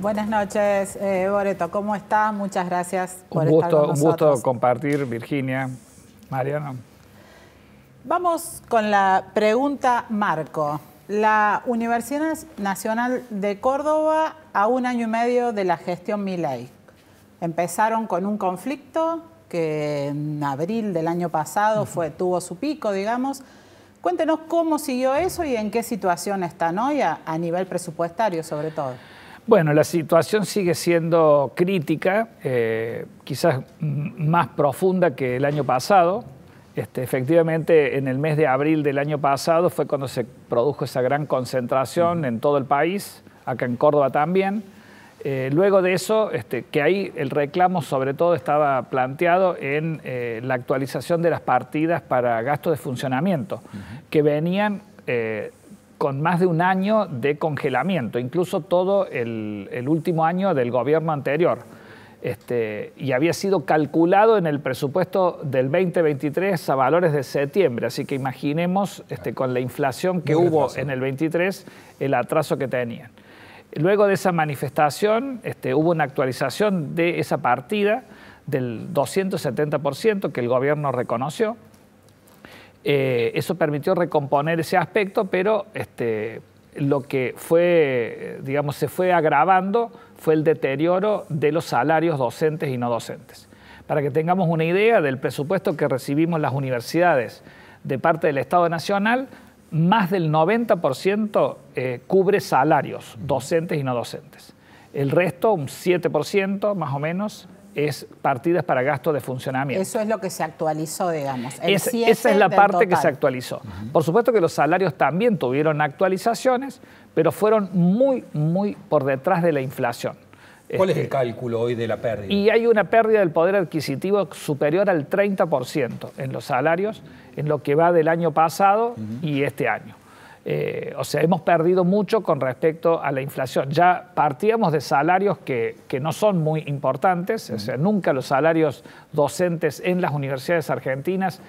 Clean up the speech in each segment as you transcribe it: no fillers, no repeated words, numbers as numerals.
Buenas noches, Boreto. ¿Cómo está? Muchas gracias por estar con nosotros. Un gusto compartir, Virginia, Mariano. Vamos con la pregunta marco. La Universidad Nacional de Córdoba a 1 año y medio de la gestión Milei. Empezaron con un conflicto que en abril del año pasado tuvo su pico, digamos. Cuéntenos cómo siguió eso y en qué situación están hoy a nivel presupuestario, sobre todo. Bueno, la situación sigue siendo crítica, quizás más profunda que el año pasado. Efectivamente, en el mes de abril del año pasado fue cuando se produjo esa gran concentración en todo el país, acá en Córdoba también. Luego de eso, que ahí el reclamo sobre todo estaba planteado en la actualización de las partidas para gastos de funcionamiento, que venían con más de un año de congelamiento, incluso todo el último año del gobierno anterior. Y había sido calculado en el presupuesto del 2023 a valores de septiembre, así que imaginemos con la inflación que hubo en el 23, el atraso que tenían. Luego de esa manifestación hubo una actualización de esa partida del 270% que el gobierno reconoció. Eso permitió recomponer ese aspecto, pero lo que fue, digamos, se fue agravando fue el deterioro de los salarios docentes y no docentes. Para que tengamos una idea del presupuesto que recibimos las universidades de parte del Estado Nacional, más del 90% cubre salarios docentes y no docentes. El resto, un 7% más o menos, es partidas para gastos de funcionamiento. Eso es lo que se actualizó, digamos. Esa es la parte que se actualizó. Por supuesto que los salarios también tuvieron actualizaciones, pero fueron muy por detrás de la inflación. ¿Cuál es el cálculo hoy de la pérdida? Y hay una pérdida del poder adquisitivo superior al 30% en los salarios, en lo que va del año pasado y este año. O sea, hemos perdido mucho con respecto a la inflación. Ya partíamos de salarios que no son muy importantes, o sea, nunca los salarios docentes en las universidades argentinas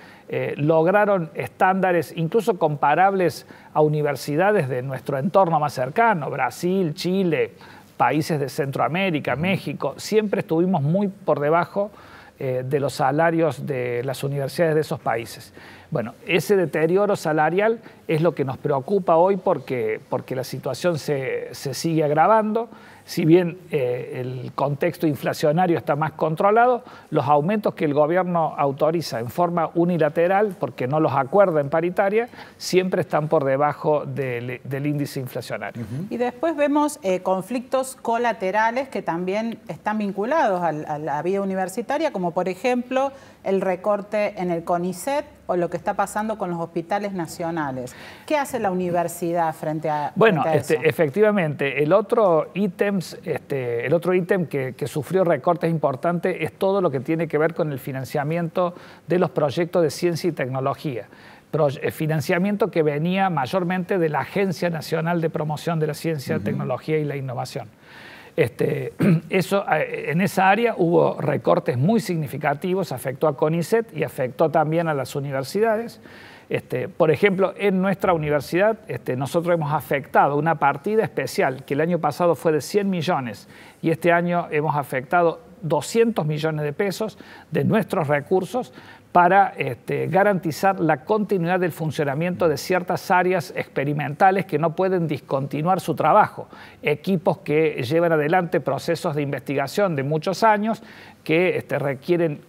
lograron estándares incluso comparables a universidades de nuestro entorno más cercano, Brasil, Chile, países de Centroamérica, México. Siempre estuvimos muy por debajo de los salarios de las universidades de esos países. Bueno, ese deterioro salarial es lo que nos preocupa hoy porque la situación se sigue agravando. Si bien el contexto inflacionario está más controlado, los aumentos que el gobierno autoriza en forma unilateral, porque no los acuerda en paritaria, siempre están por debajo del índice inflacionario. Y después vemos conflictos colaterales que también están vinculados a la vida universitaria, como por ejemplo el recorte en el CONICET o lo que está pasando con los hospitales nacionales. ¿Qué hace la universidad frente a eso? Efectivamente, el otro ítem que sufrió recortes importantes es todo lo que tiene que ver con el financiamiento de los proyectos de ciencia y tecnología. Financiamiento que venía mayormente de la Agencia Nacional de Promoción de la Ciencia, Tecnología y la Innovación. En esa área hubo recortes muy significativos, afectó a CONICET y afectó también a las universidades. Por ejemplo, en nuestra universidad nosotros hemos afectado una partida especial que el año pasado fue de 100 millones y este año hemos afectado 200 millones de pesos de nuestros recursos para garantizar la continuidad del funcionamiento de ciertas áreas experimentales que no pueden discontinuar su trabajo. Equipos que llevan adelante procesos de investigación de muchos años que requieren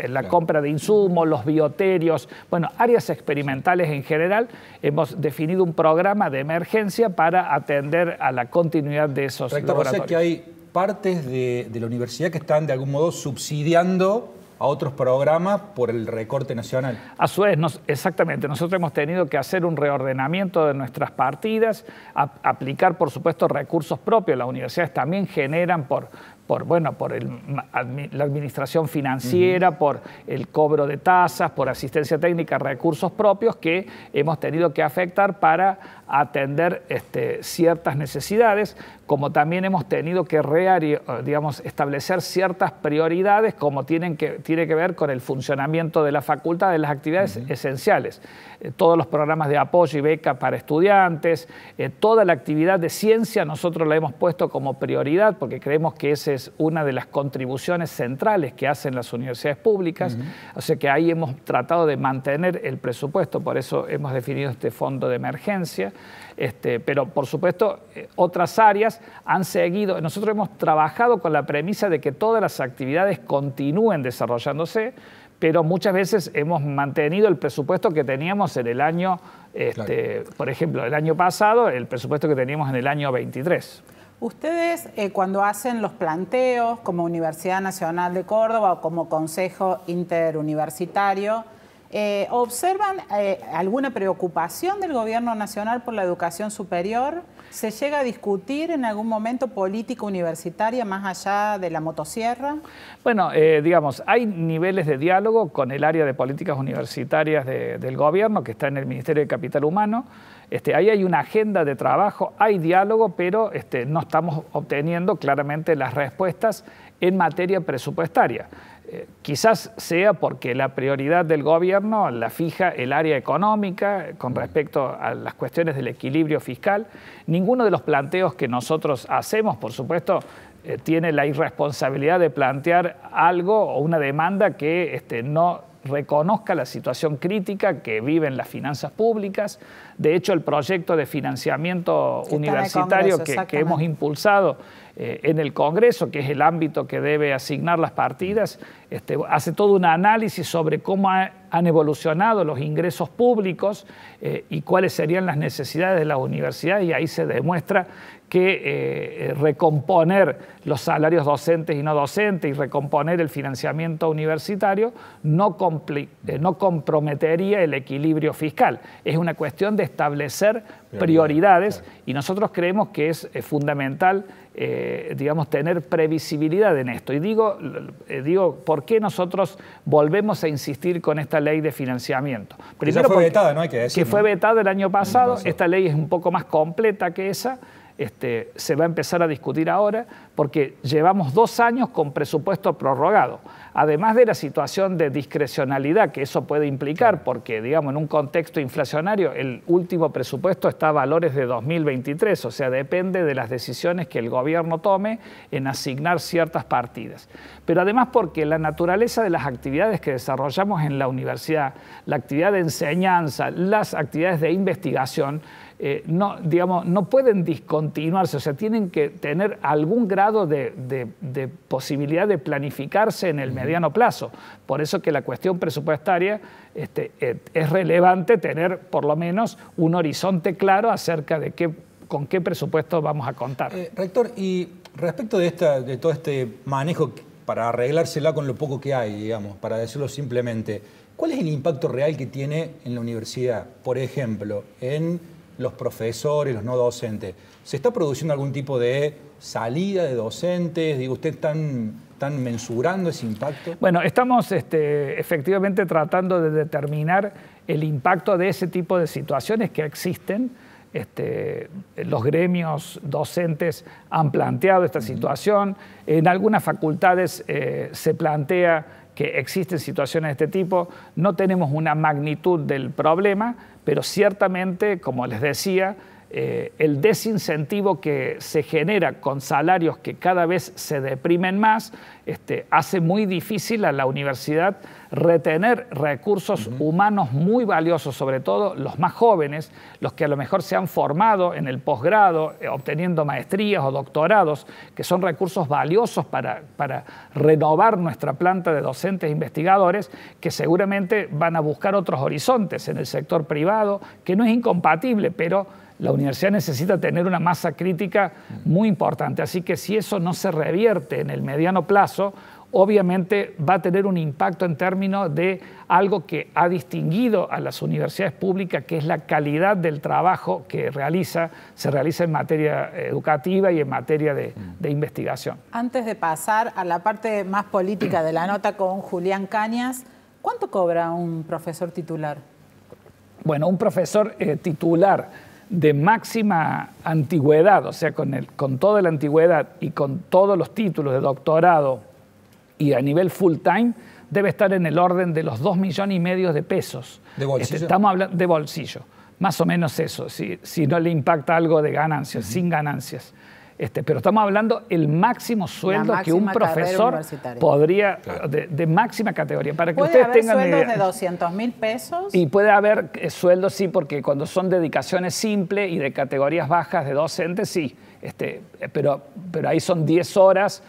la compra de insumos, los bioterios, bueno, áreas experimentales en general. Hemos definido un programa de emergencia para atender a la continuidad de esos laboratorios. O sea que hay partes de la universidad que están de algún modo subsidiando a otros programas por el recorte nacional. A su vez, exactamente, nosotros hemos tenido que hacer un reordenamiento de nuestras partidas, aplicar, por supuesto, recursos propios. Las universidades también generan por la administración financiera, por el cobro de tasas, por asistencia técnica, recursos propios que hemos tenido que afectar para atender ciertas necesidades. como también hemos tenido que establecer ciertas prioridades como tiene que ver con el funcionamiento de la facultad, de las actividades esenciales. Todos los programas de apoyo y beca para estudiantes, toda la actividad de ciencia nosotros la hemos puesto como prioridad porque creemos que esa es una de las contribuciones centrales que hacen las universidades públicas, o sea que ahí hemos tratado de mantener el presupuesto, por eso hemos definido este fondo de emergencia, pero por supuesto otras áreas han seguido, nosotros hemos trabajado con la premisa de que todas las actividades continúen desarrollándose, pero muchas veces hemos mantenido el presupuesto que teníamos en el año, por ejemplo, el año pasado, el presupuesto que teníamos en el año 23. Ustedes cuando hacen los planteos como Universidad Nacional de Córdoba o como Consejo Interuniversitario, ¿observan alguna preocupación del Gobierno Nacional por la educación superior? ¿Se llega a discutir en algún momento política universitaria más allá de la motosierra? Bueno, digamos, hay niveles de diálogo con el área de políticas universitarias del gobierno que está en el Ministerio de Capital Humano. Ahí hay una agenda de trabajo, hay diálogo, pero no estamos obteniendo claramente las respuestas en materia presupuestaria. Quizás sea porque la prioridad del gobierno la fija el área económica con respecto a las cuestiones del equilibrio fiscal. Ninguno de los planteos que nosotros hacemos, por supuesto, tiene la irresponsabilidad de plantear algo o una demanda que no reconozca la situación crítica que viven las finanzas públicas. De hecho, el proyecto de financiamiento universitario que hemos impulsado en el Congreso, que es el ámbito que debe asignar las partidas, hace todo un análisis sobre cómo han evolucionado los ingresos públicos y cuáles serían las necesidades de las universidades, y ahí se demuestra que recomponer los salarios docentes y no docentes y recomponer el financiamiento universitario no comprometería el equilibrio fiscal. Es una cuestión de establecer prioridades y nosotros creemos que es fundamental tener previsibilidad en esto. Y digo, ¿por qué nosotros volvemos a insistir con esta ley de financiamiento? Primero, fue vetada, ¿no? Hay que decir, que fue vetada el año pasado. Esta ley es un poco más completa que esa. Se va a empezar a discutir ahora porque llevamos 2 años con presupuesto prorrogado. Además de la situación de discrecionalidad que eso puede implicar, porque digamos en un contexto inflacionario el último presupuesto está a valores de 2023, o sea, depende de las decisiones que el gobierno tome en asignar ciertas partidas. Pero además porque la naturaleza de las actividades que desarrollamos en la universidad, la actividad de enseñanza, las actividades de investigación, no pueden discontinuarse, o sea, tienen que tener algún grado de posibilidad de planificarse en el mediano plazo. Por eso que la cuestión presupuestaria es relevante tener por lo menos un horizonte claro acerca de con qué presupuesto vamos a contar. Rector, y respecto de todo este manejo para arreglársela con lo poco que hay, digamos, para decirlo simplemente, ¿cuál es el impacto real que tiene en la universidad? Por ejemplo, en los profesores, los no docentes. ¿Se está produciendo algún tipo de salida de docentes? Digo, ¿ustedes están mensurando ese impacto? Bueno, estamos efectivamente tratando de determinar el impacto de ese tipo de situaciones que existen. Los gremios docentes han planteado esta situación. En algunas facultades se plantea que existen situaciones de este tipo. No tenemos una magnitud del problema, pero ciertamente, como les decía, el desincentivo que se genera con salarios que cada vez se deprimen más hace muy difícil a la universidad retener recursos humanos muy valiosos, sobre todo los más jóvenes, los que a lo mejor se han formado en el posgrado, obteniendo maestrías o doctorados, que son recursos valiosos para renovar nuestra planta de docentes e investigadores, que seguramente van a buscar otros horizontes en el sector privado, que no es incompatible, pero la universidad necesita tener una masa crítica muy importante. Así que si eso no se revierte en el mediano plazo, obviamente va a tener un impacto en términos de algo que ha distinguido a las universidades públicas, que es la calidad del trabajo que se realiza en materia educativa y en materia de investigación. Antes de pasar a la parte más política de la nota con Julián Cañas, ¿cuánto cobra un profesor titular? Bueno, un profesor titular de máxima antigüedad, o sea, con toda la antigüedad y con todos los títulos de doctorado y a nivel full time, debe estar en el orden de los 2,5 millones de pesos. ¿De bolsillo? Estamos hablando de bolsillo, más o menos eso, si no le impacta algo de ganancias, sin ganancias. Pero estamos hablando el máximo sueldo que un profesor podría, claro, de máxima categoría. Para que ustedes tengan ¿Puede haber sueldos de 200.000 pesos? Y puede haber sueldos, sí, porque cuando son dedicaciones simples y de categorías bajas de docentes, sí. Pero ahí son 10 horas,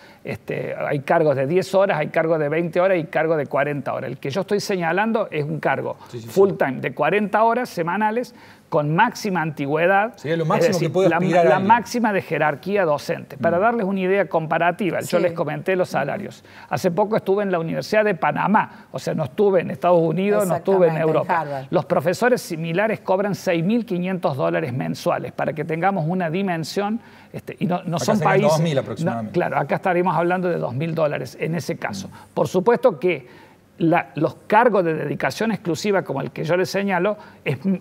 hay cargos de 10 horas, hay cargos de 20 horas y cargos de 40 horas. El que yo estoy señalando es un cargo full time de 40 horas semanales con máxima antigüedad, sería lo máximo, es decir, que puede aspirar la máxima de jerarquía docente. Para darles una idea comparativa, yo les comenté los salarios. Hace poco estuve en la Universidad de Panamá, o sea, no estuve en Estados Unidos, no estuve en Europa. Los profesores similares cobran $6.500 mensuales, para que tengamos una dimensión, y no son países... 2.000 aproximadamente. Claro, acá estaríamos hablando de $2.000 en ese caso. Por supuesto que los cargos de dedicación exclusiva, como el que yo les señalo,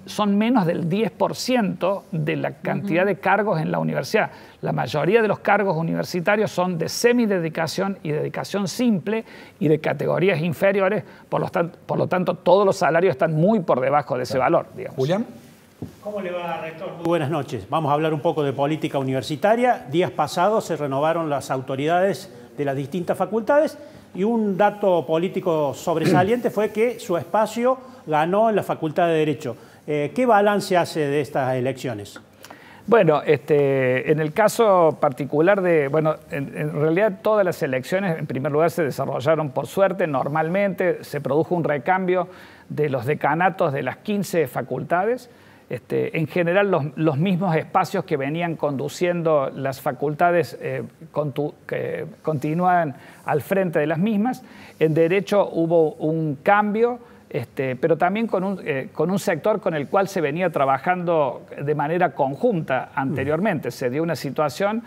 son menos del 10% de la cantidad de cargos en la universidad. La mayoría de los cargos universitarios son de semidedicación y dedicación simple y de categorías inferiores, por lo tanto todos los salarios están muy por debajo de ese valor, digamos. Julián. ¿Cómo le va, rector? Muy buenas noches. Vamos a hablar un poco de política universitaria. Días pasados se renovaron las autoridades de las distintas facultades y un dato político sobresaliente fue que su espacio ganó en la Facultad de Derecho. ¿Qué balance hace de estas elecciones? Bueno, en el caso particular en realidad todas las elecciones en primer lugar se desarrollaron por suerte, normalmente se produjo un recambio de los decanatos de las 15 facultades. En general los mismos espacios que venían conduciendo las facultades que continúan al frente de las mismas. En Derecho hubo un cambio, pero también con un sector con el cual se venía trabajando de manera conjunta anteriormente. Se dio una situación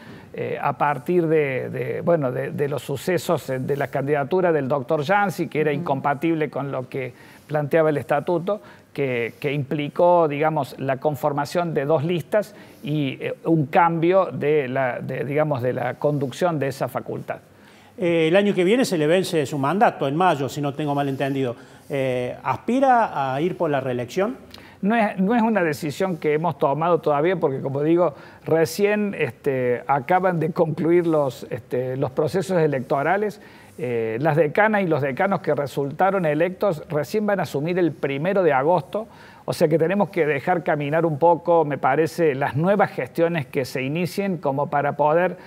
a partir de los sucesos de la candidatura del doctor Yancy, que era incompatible con lo que planteaba el estatuto, que implicó, digamos, la conformación de 2 listas y un cambio de la conducción de esa facultad. El año que viene se le vence su mandato, en mayo, si no tengo mal entendido. ¿Aspira a ir por la reelección? No es una decisión que hemos tomado todavía porque, como digo, recién acaban de concluir los procesos electorales. Las decanas y los decanos que resultaron electos recién van a asumir el 1 de agosto, o sea que tenemos que dejar caminar un poco, me parece, las nuevas gestiones que se inicien como para poder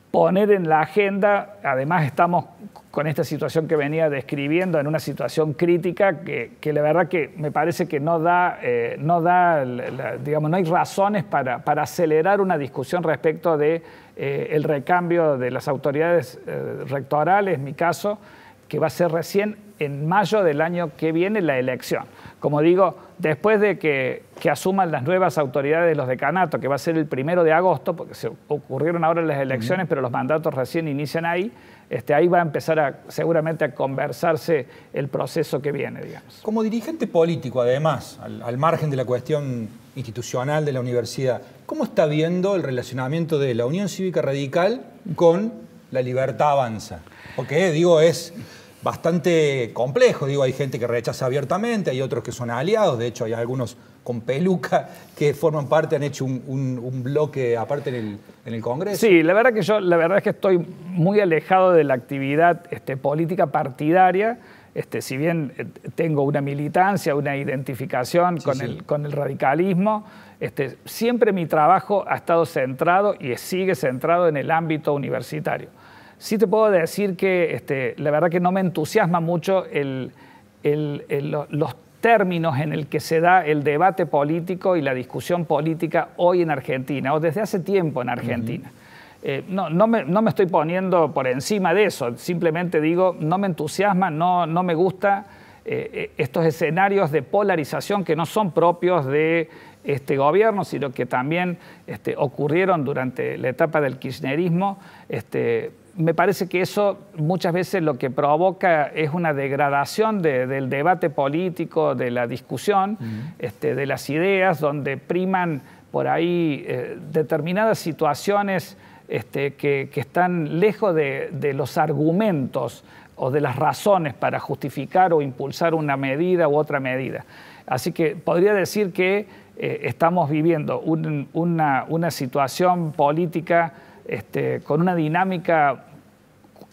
poner en la agenda. Además estamos con esta situación que venía describiendo, en una situación crítica que la verdad que me parece que no hay razones para acelerar una discusión respecto de el recambio de las autoridades rectorales, en mi caso, que va a ser recién en mayo del año que viene la elección. Como digo, después de que asuman las nuevas autoridades de los decanatos, que va a ser el 1 de agosto, porque se ocurrieron ahora las elecciones, pero los mandatos recién inician ahí, ahí va a empezar seguramente a conversarse el proceso que viene, digamos. Como dirigente político, además, al margen de la cuestión institucional de la universidad, ¿cómo está viendo el relacionamiento de la Unión Cívica Radical con La Libertad Avanza? Porque, es bastante complejo, hay gente que rechaza abiertamente, hay otros que son aliados, de hecho hay algunos con peluca que forman parte, han hecho un bloque aparte en el Congreso. Sí, la verdad es que estoy muy alejado de la actividad política partidaria, si bien tengo una militancia, una identificación con el radicalismo, siempre mi trabajo ha estado centrado y sigue centrado en el ámbito universitario. Sí te puedo decir que la verdad que no me entusiasma mucho los términos en el que se da el debate político y la discusión política hoy en Argentina, o desde hace tiempo en Argentina. No me estoy poniendo por encima de eso, simplemente digo, no me entusiasma, no me gusta estos escenarios de polarización que no son propios de este gobierno, sino que también ocurrieron durante la etapa del kirchnerismo. Me parece que eso muchas veces lo que provoca es una degradación del debate político, de la discusión, de las ideas, donde priman por ahí determinadas situaciones que están lejos de los argumentos o de las razones para justificar o impulsar una medida u otra medida. Así que podría decir que estamos viviendo una situación política con una dinámica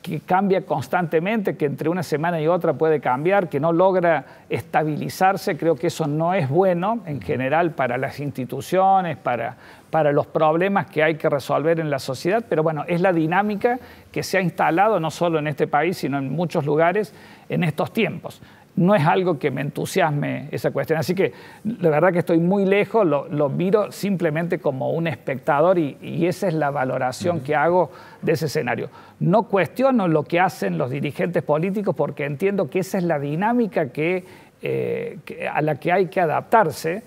que cambia constantemente, que entre una semana y otra puede cambiar, que no logra estabilizarse. Creo que eso no es bueno en general para las instituciones, para los problemas que hay que resolver en la sociedad, pero bueno, es la dinámica que se ha instalado no solo en este país, sino en muchos lugares en estos tiempos. No es algo que me entusiasme esa cuestión. Así que la verdad que estoy muy lejos, lo miro simplemente como un espectador y esa es la valoración que hago de ese escenario. No cuestiono lo que hacen los dirigentes políticos porque entiendo que esa es la dinámica a la que hay que adaptarse.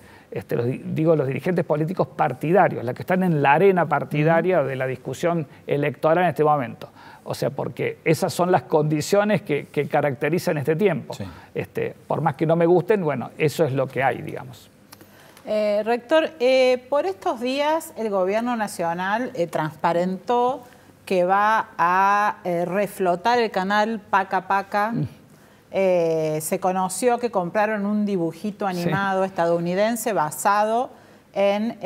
Digo, los dirigentes políticos partidarios, los que están en la arena partidaria de la discusión electoral en este momento. O sea, porque esas son las condiciones que caracterizan este tiempo. Sí. Por más que no me gusten, bueno, eso es lo que hay, digamos. Rector, por estos días el Gobierno Nacional transparentó que va a reflotar el canal Paca Paca. Se conoció que compraron un dibujito animado estadounidense basado en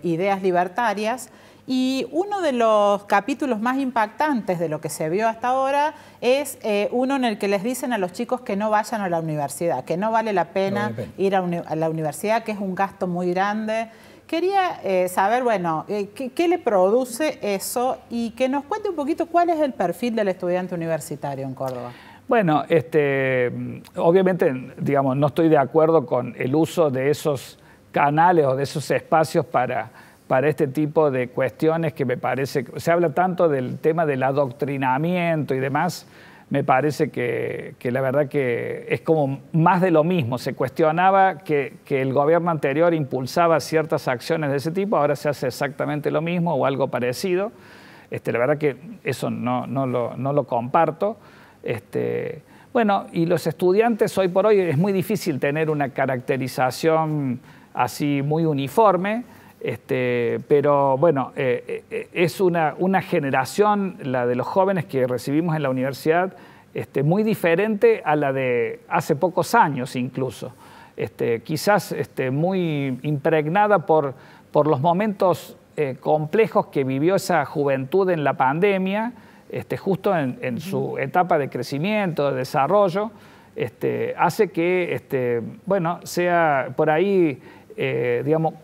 ideas libertarias. Y uno de los capítulos más impactantes de lo que se vio hasta ahora es uno en el que les dicen a los chicos que no vayan a la universidad, que no vale la pena ir a la universidad, que es un gasto muy grande. Quería saber, bueno, ¿qué le produce eso? Y que nos cuente un poquito cuál es el perfil del estudiante universitario en Córdoba. Bueno, obviamente, digamos, no estoy de acuerdo con el uso de esos canales o de esos espacios para este tipo de cuestiones que me parece, se habla tanto del tema del adoctrinamiento y demás, me parece que la verdad que es como más de lo mismo. Se cuestionaba que el gobierno anterior impulsaba ciertas acciones de ese tipo, ahora se hace exactamente lo mismo o algo parecido. La verdad que eso no lo comparto. Bueno, y los estudiantes hoy por hoy es muy difícil tener una caracterización así muy uniforme. Pero bueno, es una generación, la de los jóvenes que recibimos en la universidad, muy diferente a la de hace pocos años incluso. Quizás muy impregnada por los momentos complejos que vivió esa juventud en la pandemia, justo en su etapa de crecimiento, de desarrollo, hace que, bueno, sea por ahí, digamos,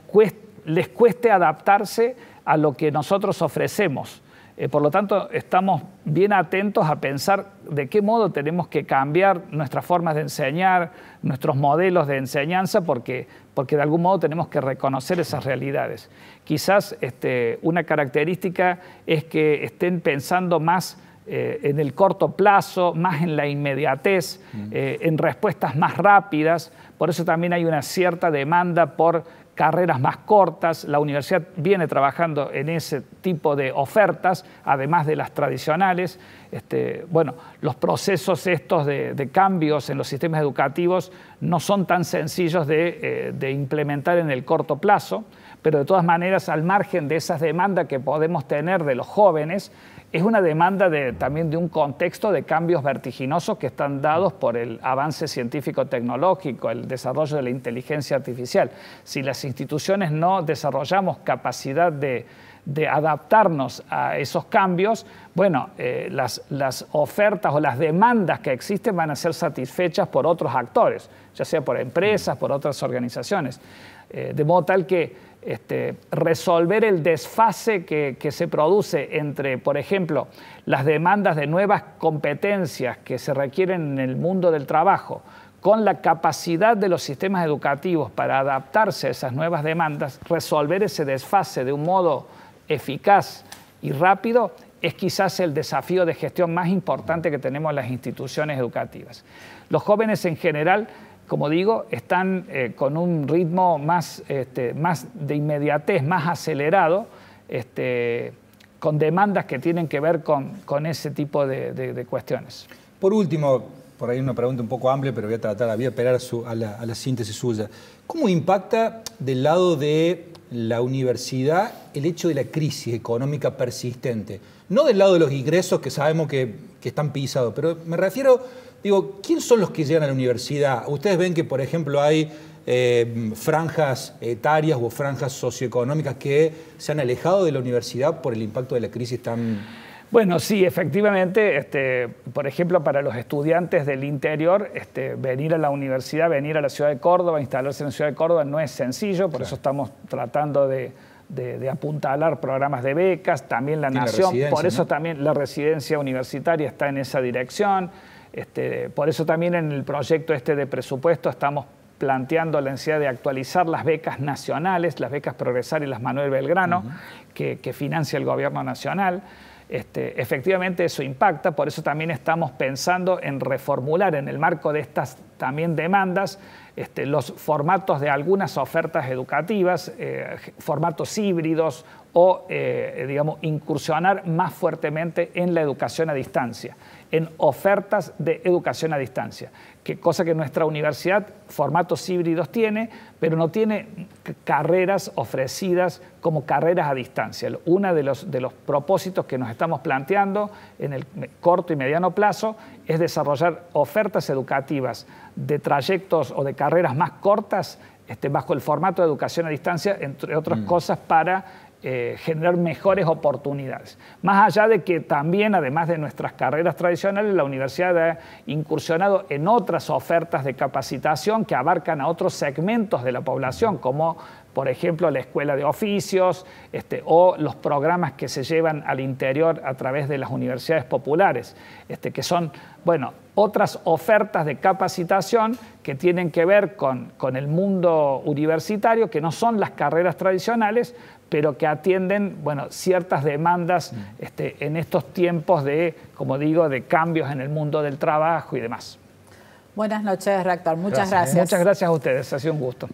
les cueste adaptarse a lo que nosotros ofrecemos. Por lo tanto, estamos bien atentos a pensar de qué modo tenemos que cambiar nuestras formas de enseñar, nuestros modelos de enseñanza, porque de algún modo tenemos que reconocer esas realidades. Quizás una característica es que estén pensando más en el corto plazo, más en la inmediatez, en respuestas más rápidas. Por eso también hay una cierta demanda por carreras más cortas. La universidad viene trabajando en ese tipo de ofertas, además de las tradicionales. Bueno, los procesos estos de cambios en los sistemas educativos no son tan sencillos de implementar en el corto plazo, pero de todas maneras, al margen de esas demandas que podemos tener de los jóvenes, es una demanda también de un contexto de cambios vertiginosos que están dados por el avance científico-tecnológico, el desarrollo de la inteligencia artificial. Si las instituciones no desarrollamos capacidad de adaptarnos a esos cambios, bueno, las ofertas o las demandas que existen van a ser satisfechas por otros actores, ya sea por empresas, por otras organizaciones. De modo tal que resolver el desfase que se produce entre, por ejemplo, las demandas de nuevas competencias que se requieren en el mundo del trabajo, con la capacidad de los sistemas educativos para adaptarse a esas nuevas demandas, resolver ese desfase de un modo eficaz y rápido, es quizás el desafío de gestión más importante que tenemos las instituciones educativas. Los jóvenes en general, como digo, están con un ritmo más de inmediatez, más acelerado, con demandas que tienen que ver con ese tipo de cuestiones. Por último, por ahí una pregunta un poco amplia, pero voy a apelar a la síntesis suya. ¿Cómo impacta del lado de la universidad el hecho de la crisis económica persistente? No del lado de los ingresos, que sabemos que están pisados, pero me refiero, digo, ¿quién son los que llegan a la universidad? Ustedes ven que, por ejemplo, hay franjas etarias o franjas socioeconómicas que se han alejado de la universidad por el impacto de la crisis tan... Bueno, sí, efectivamente, por ejemplo, para los estudiantes del interior, venir a la universidad, venir a la ciudad de Córdoba, instalarse en la ciudad de Córdoba no es sencillo, por eso estamos tratando de apuntalar programas de becas, también la Nación, por eso también la residencia universitaria está en esa dirección, por eso también en el proyecto de presupuesto estamos planteando la necesidad de actualizar las becas nacionales, las becas Progresar y las Manuel Belgrano, que financia el gobierno nacional. Efectivamente eso impacta, por eso también estamos pensando en reformular en el marco de estas también demandas los formatos de algunas ofertas educativas, formatos híbridos o, digamos, incursionar más fuertemente en la educación a distancia, en ofertas de educación a distancia, cosa que nuestra universidad formatos híbridos tiene, pero no tiene carreras ofrecidas como carreras a distancia. Uno de los propósitos que nos estamos planteando en el corto y mediano plazo es desarrollar ofertas educativas de trayectos o de carreras más cortas bajo el formato de educación a distancia, entre otras cosas para generar mejores oportunidades. Más allá de que también, además de nuestras carreras tradicionales, la universidad ha incursionado en otras ofertas de capacitación que abarcan a otros segmentos de la población, como por ejemplo la escuela de oficios o los programas que se llevan al interior a través de las universidades populares, que son, bueno, otras ofertas de capacitación que tienen que ver con el mundo universitario, que no son las carreras tradicionales, pero que atienden, bueno, ciertas demandas en estos tiempos de, como digo, de cambios en el mundo del trabajo y demás. Buenas noches, rector. Muchas gracias. Muchas gracias a ustedes. Ha sido un gusto.